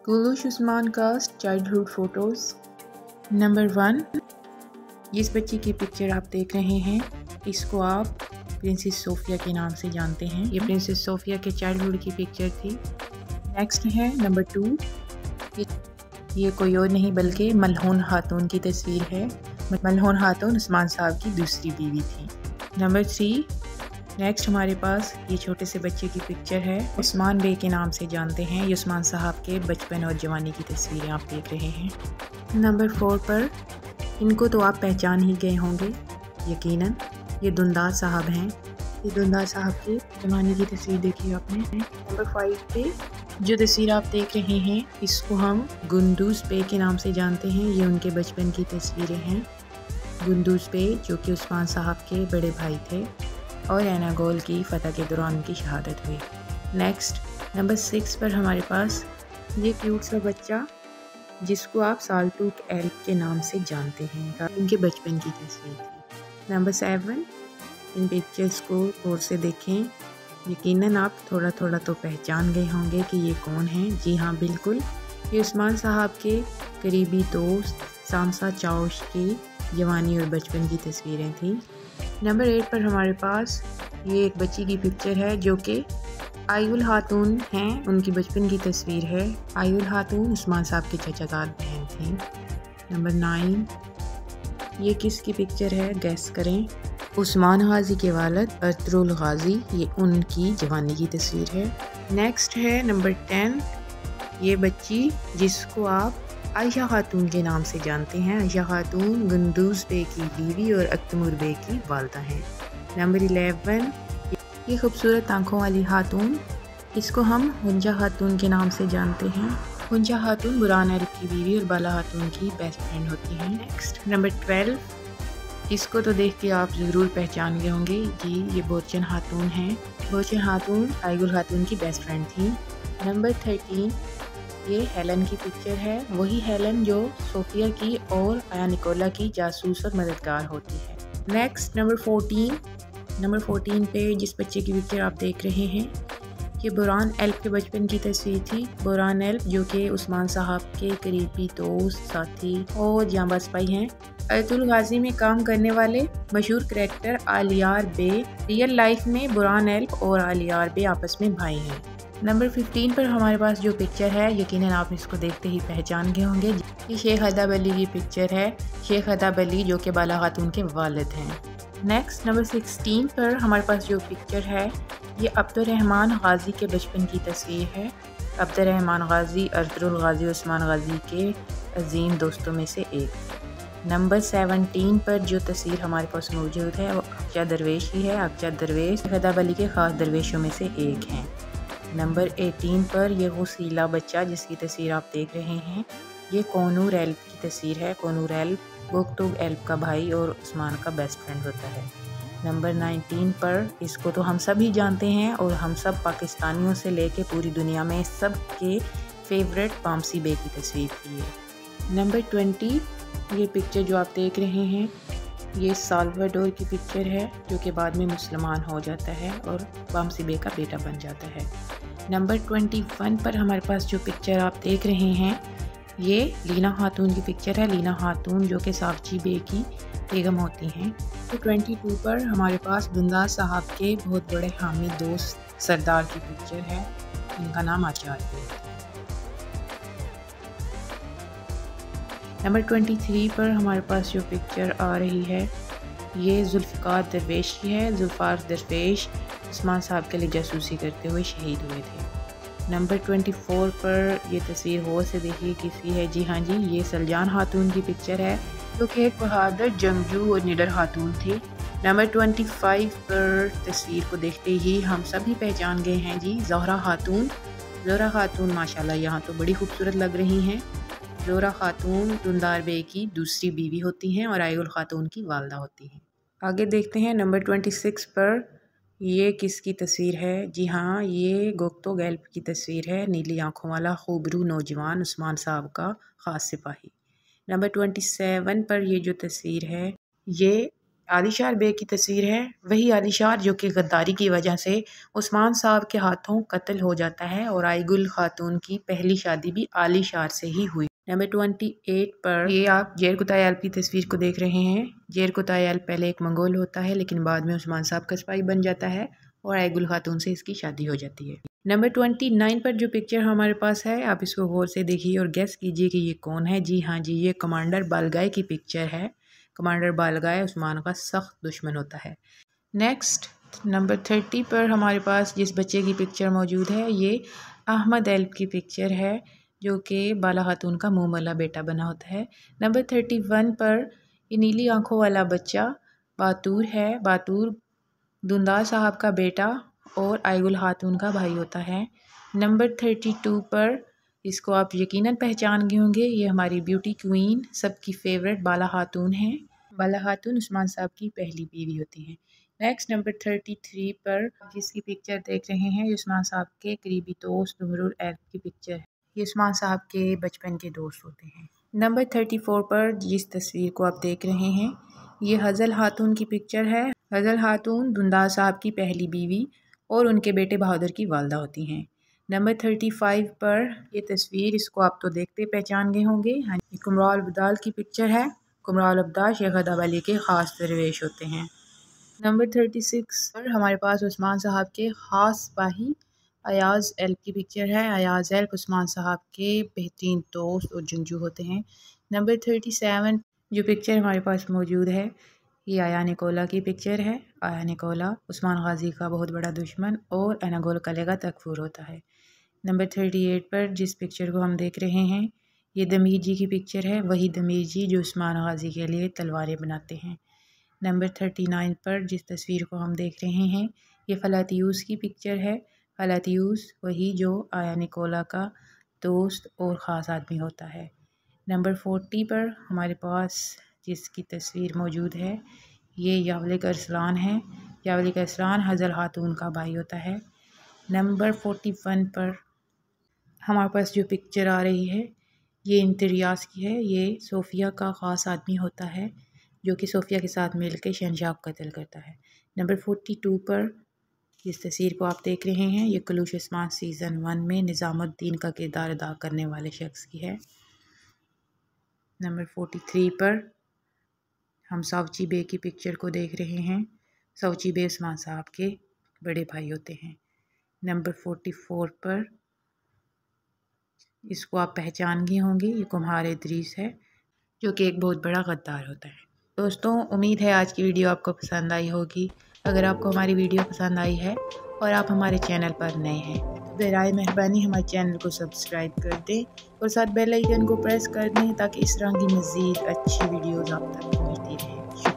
कुलूश उस्मान का childhood photos. Number 1, जिस बच्ची की पिक्चर आप देख रहे हैं इसको आप प्रिंसेस सोफिया के नाम से जानते हैं। ये प्रिंसेस सोफिया के चाइल्डहुड की पिक्चर थी। नेक्स्ट है नंबर 2, ये कोई और नहीं बल्कि मलहून खातून की तस्वीर है। मलहून खातून उस्मान साहब की दूसरी बीवी थी। नंबर 3, नेक्स्ट हमारे पास ये छोटे से बच्चे की पिक्चर है। उस्मान बे के नाम से जानते हैं। ये उस्मान साहब के बचपन और जवानी की तस्वीरें आप देख रहे हैं। नंबर 4 पर इनको तो आप पहचान ही गए होंगे यकीनन, ये दुंदार साहब हैं। ये दुंदार साहब की जवानी की तस्वीर देखी आपने। नंबर 5 पे जो तस्वीर आप देख रहे हैं इसको हम गुंदूज बे के नाम से जानते हैं। ये उनके बचपन की तस्वीरें हैं। गुंदूज बे जो कि उस्मान साहब के बड़े भाई थे और एनागोल की फ़तह के दौरान उनकी शहादत हुई। नेक्स्ट नंबर 6 पर हमारे पास ये क्यूट सा बच्चा जिसको आप साल्टूक एल्प के नाम से जानते हैं, उनके बचपन की तस्वीर थी। नंबर 7, इन पिक्चर्स को गौर से देखें, यकीनन आप थोड़ा थोड़ा तो पहचान गए होंगे कि ये कौन है। जी हाँ, बिल्कुल, ये उस्मान साहब के करीबी दोस्त सामसा चाउश की जवानी और बचपन की तस्वीरें थी। नंबर 8 पर हमारे पास ये एक बच्ची की पिक्चर है जो कि आयुल खातून हैं, उनकी बचपन की तस्वीर है। आयुल खातून उस्मान साहब की चचादार बहन थी। नंबर 9, ये किसकी पिक्चर है गैस करें। उस्मान गाजी के वालिद अतरुल गाजी, ये उनकी जवानी की तस्वीर है। नेक्स्ट है नंबर 10, ये बच्ची जिसको आप आयशा खातून के नाम से जानते हैं। आयशा खातून गुंदूज बे की बीवी और अख्तमुर बे की वालदा हैं। नंबर 11, ये खूबसूरत आंखों वाली खातून, इसको हम हुंजा खातून के नाम से जानते हैं। हुंजा खातून बुरान एल्प की बीवी और बाला खातून की बेस्ट फ्रेंड होती हैं। नेक्स्ट नंबर 12, इसको तो देख के आप ज़रूर पहचान गए होंगे। जी, ये बोचन खातून हैं। बोचन खातून आयगुल खातून की बेस्ट फ्रेंड थी। नंबर 13, ये हेलन की पिक्चर है, वही हेलन जो सोफिया की और आया निकोला की जासूस और मददगार होती है। नेक्स्ट नंबर 14 पे जिस बच्चे की पिक्चर आप देख रहे हैं ये बुरान एल्प के बचपन की तस्वीर थी। बुरान एल्प जो कि उस्मान साहब के करीबी दोस्त, साथी और जांबाज सिपाही हैं। अतरुल गाजी में काम करने वाले मशहूर करैक्टर आलियार बे, रियल लाइफ में बुरान एल्प और आलियार बे आपस में भाई हैं। नंबर 15 पर हमारे पास जो पिक्चर है यकीनन आप इसको देखते ही पहचान गए होंगे। ये शेख अदब अली की पिक्चर है। शेख अदब अली जो कि बाला खातून के वालिद हैं। नेक्स्ट नंबर 16 पर हमारे पास जो पिक्चर है ये अब्दुर्रहमान गाजी के बचपन की तस्वीर है। अब्दुर्रहमान गाजी अतरुल गाजी उस्मान गाजी के अजीम दोस्तों में से एक। नंबर 17 पर जो तस्वीर हमारे पास मौजूद है वो अक्चा दरवेश की है। अक्चा दरवेश अदब अली के ख़ास दरवेशों में से एक हैं। नंबर 18 पर यह वसीला बच्चा जिसकी तस्वीर आप देख रहे हैं ये कोनूर एल्प की तस्वीर है। कोनूर एल्प गोक्तुग एल्प का भाई और उस्मान का बेस्ट फ्रेंड होता है। नंबर 19 पर इसको तो हम सब ही जानते हैं और हम सब पाकिस्तानियों से लेके पूरी दुनिया में सब के फेवरेट पामसी बे की तस्वीर थी ये। नंबर 20, ये पिक्चर जो आप देख रहे हैं ये साल्वाडोर की पिक्चर है जो कि बाद में मुसलमान हो जाता है और पामसी बे का बेटा बन जाता है। नंबर 21 पर हमारे पास जो पिक्चर आप देख रहे हैं ये लीना खातून की पिक्चर है। लीना खातून जो कि सावची बे की बेगम होती हैं। तो 22 पर हमारे पास दुंदार साहब के बहुत बड़े हामी दोस्त सरदार की पिक्चर है, इनका नाम आचार्य है। नंबर 23 पर हमारे पास जो पिक्चर आ रही है ये जुल्फ़िकार दरवेश की है। जुल्फ़िकार दरवेश उस्मान साहब के लिए जासूसी करते हुए शहीद हुए थे। नंबर 24 पर ये तस्वीर गौर से देखिए किसकी है। जी हाँ जी, ये सलजान खातून की पिक्चर है जो कि एक बहादुर जंगजू और निडर खातून थी। नंबर 25 पर तस्वीर को देखते ही हम सभी पहचान गए हैं जी, ज़ोहरा खातून। ज़ोहरा खातून माशाल्लाह यहाँ तो बड़ी खूबसूरत लग रही हैं। ज़ोहरा खातून दुंदार बे की दूसरी बीवी होती हैं और आयुल खातून की वालदा होती हैं। आगे देखते हैं नंबर 26 पर ये किसकी तस्वीर है। जी हाँ, ये गोक्तुग एल्प की तस्वीर है। नीली आंखों वाला खूबरू नौजवान उस्मान साहब का ख़ास सिपाही। नंबर 27 पर ये जो तस्वीर है ये आलिशार बेग की तस्वीर है, वही आलिशार जो कि गद्दारी की वजह से उस्मान साहब के हाथों कत्ल हो जाता है और आईगुल खातून की पहली शादी भी आलिशार से ही हुई। नंबर 28 पर ये आप जेर कुतायाल की तस्वीर को देख रहे हैं। जेर कुतायाल पहले एक मंगोल होता है, लेकिन बाद में उस्मान साहब का सिपाही बन जाता है और आईगुल खातून से इसकी शादी हो जाती है। नंबर 29 पर जो पिक्चर हमारे पास है, आप इसको गौर से देखिए और गेस कीजिए कि ये कौन है। जी हाँ जी, ये कमांडर बालगाय की पिक्चर है। कमांडर बालगाय उस्मान का सख्त दुश्मन होता है। नेक्स्ट नंबर 30 पर हमारे पास जिस बच्चे की पिक्चर मौजूद है, ये अहमद एल्प की पिक्चर है, जो कि बाला खातून का मुँह वाला बेटा बना होता है। नंबर 31 पर ये नीली आंखों वाला बच्चा बातूर है। बातूर दुंदार साहब का बेटा और आईगुल खातून का भाई होता है। नंबर 32 पर इसको आप यकीनन पहचान गए होंगे, ये हमारी ब्यूटी क्वीन सबकी फेवरेट बाला खातून है। बाला खातून उस्मान साहब की पहली बीवी होती हैं। नेक्स्ट नंबर 33 पर जिसकी पिक्चर देख रहे हैं, ये उस्मान साहब के करीबी दोस्त उमरुल एल्प की पिक्चर है। ये उस्मान साहब के बचपन के दोस्त होते हैं। नंबर 34 पर जिस तस्वीर को आप देख रहे हैं, ये हज़ल खातून की पिक्चर है। हज़ल खातून दुंदार साहब की पहली बीवी और उनके बेटे बहादुर की वालदा होती हैं। नंबर 35 पर ये तस्वीर, इसको आप तो देखते पहचान गए होंगे। हाँ, ये कुमराल अब्दाल की पिक्चर है। कुमराल अब्दाल शेख अदावली के ख़ास दरवेश होते हैं। नंबर 36 पर हमारे पास उस्मान साहब के ख़ास सिपाही अयाज़ एल्प की पिक्चर है। अयाज़ एल्प उस्मान साहब के बेहतरीन दोस्त और जंगजू होते हैं। नंबर 37 जो पिक्चर हमारे पास मौजूद है, ये आया निकोला की पिक्चर है। आया निकोला उस्मान गाजी का बहुत बड़ा दुश्मन और एनागोल कले का तकफूर होता है। नंबर 38 पर जिस पिक्चर को हम देख रहे हैं, ये दमीर जी की पिक्चर है। वही दमीर जी जो उस्मान गाजी के लिए तलवारें बनाते हैं। नंबर 39 पर जिस तस्वीर को हम देख रहे हैं, ये फलातियूस की पिक्चर है। फलातियूस वही जो आया निकोला का दोस्त और ख़ास आदमी होता है। नंबर 40 पर हमारे पास जिसकी तस्वीर मौजूद है, ये यावलिक अरसलान है। यावलिक अरसलान हज़ल खातून का भाई होता है। नंबर 41 पर हमारे पास जो पिक्चर आ रही है, ये इंतरियास की है। ये सोफ़िया का ख़ास आदमी होता है, जो कि सोफ़िया के साथ मिलकर शहंशाह को कत्ल करता है। नंबर 42 पर जिस तस्वीर को आप देख रहे हैं, ये कलूश उस्मान सीज़न 1 में निज़ामुद्दीन का किरदार अदा करने वाले शख्स की है। नंबर 43 पर हम सावची बे की पिक्चर को देख रहे हैं। सावची बे उस्मान साहब के बड़े भाई होते हैं। नंबर 44 पर इसको आप पहचान गए होंगे, ये कुम्हार इदरीस है, जो कि एक बहुत बड़ा गद्दार होता है। दोस्तों, उम्मीद है आज की वीडियो आपको पसंद आई होगी। अगर आपको हमारी वीडियो पसंद आई है और आप हमारे चैनल पर नए हैं, तो बराए मेहरबानी हमारे चैनल को सब्सक्राइब कर दें और साथ बेल आइकन को प्रेस कर दें, ताकि इस तरह की मज़ीद अच्छी वीडियोज़ आप तक पहुँचती रहें।